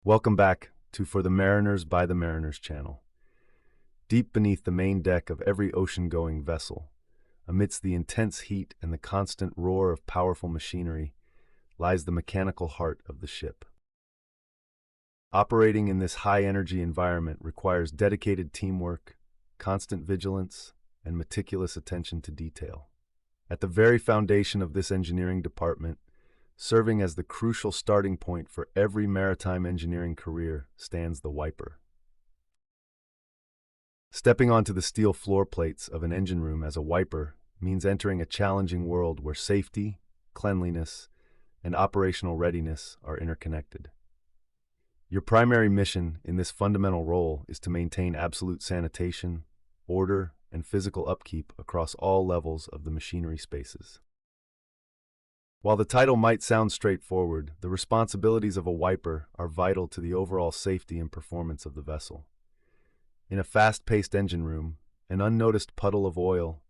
Welcome back to For the Mariners by the Mariners channel. Deep beneath the main deck of every ocean-going vessel, amidst the intense heat and the constant roar of powerful machinery, lies the mechanical heart of the ship. Operating in this high-energy environment requires dedicated teamwork, constant vigilance, and meticulous attention to detail. At the very foundation of this engineering department, serving as the crucial starting point for every maritime engineering career, stands the wiper. Stepping onto the steel floor plates of an engine room as a wiper means entering a challenging world where safety, cleanliness, and operational readiness are interconnected. Your primary mission in this fundamental role is to maintain absolute sanitation, order, and physical upkeep across all levels of the machinery spaces. While the title might sound straightforward, the responsibilities of a wiper are vital to the overall safety and performance of the vessel. In a fast-paced engine room, an unnoticed puddle of oil,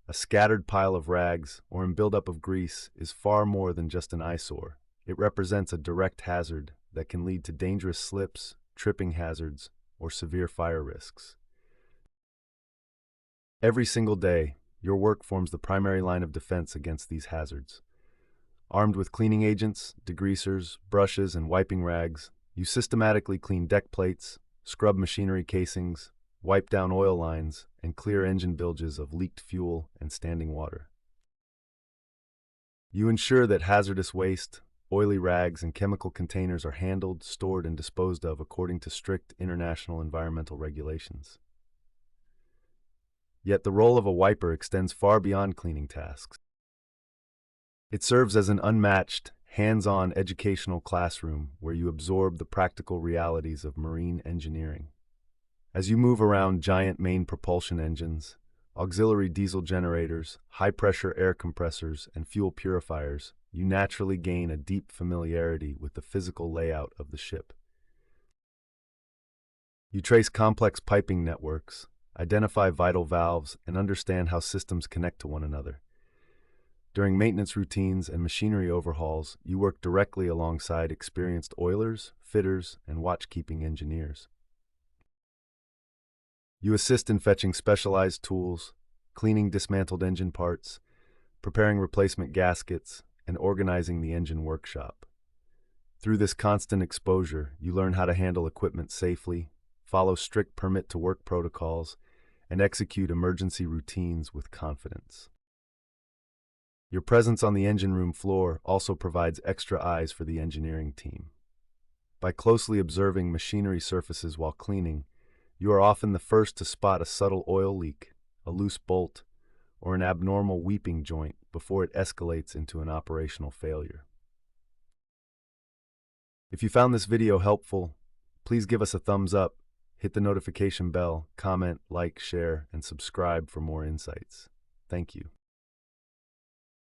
a scattered pile of rags, or a buildup of grease is far more than just an eyesore. It represents a direct hazard that can lead to dangerous slips, tripping hazards, or severe fire risks. Every single day, your work forms the primary line of defense against these hazards. Armed with cleaning agents, degreasers, brushes, and wiping rags, you systematically clean deck plates, scrub machinery casings, wipe down oil lines, and clear engine bilges of leaked fuel and standing water. You ensure that hazardous waste, oily rags, and chemical containers are handled, stored, and disposed of according to strict international environmental regulations. Yet the role of a wiper extends far beyond cleaning tasks. It serves as an unmatched, hands-on educational classroom where you absorb the practical realities of marine engineering. As you move around giant main propulsion engines, auxiliary diesel generators, high-pressure air compressors, and fuel purifiers, you naturally gain a deep familiarity with the physical layout of the ship. You trace complex piping networks, identify vital valves, and understand how systems connect to one another. During maintenance routines and machinery overhauls, you work directly alongside experienced oilers, fitters, and watchkeeping engineers. You assist in fetching specialized tools, cleaning dismantled engine parts, preparing replacement gaskets, and organizing the engine workshop. Through this constant exposure, you learn how to handle equipment safely, follow strict permit-to-work protocols, and execute emergency routines with confidence. Your presence on the engine room floor also provides extra eyes for the engineering team. By closely observing machinery surfaces while cleaning, you are often the first to spot a subtle oil leak, a loose bolt, or an abnormal weeping joint before it escalates into an operational failure. If you found this video helpful, please give us a thumbs up, hit the notification bell, comment, like, share, and subscribe for more insights. Thank you.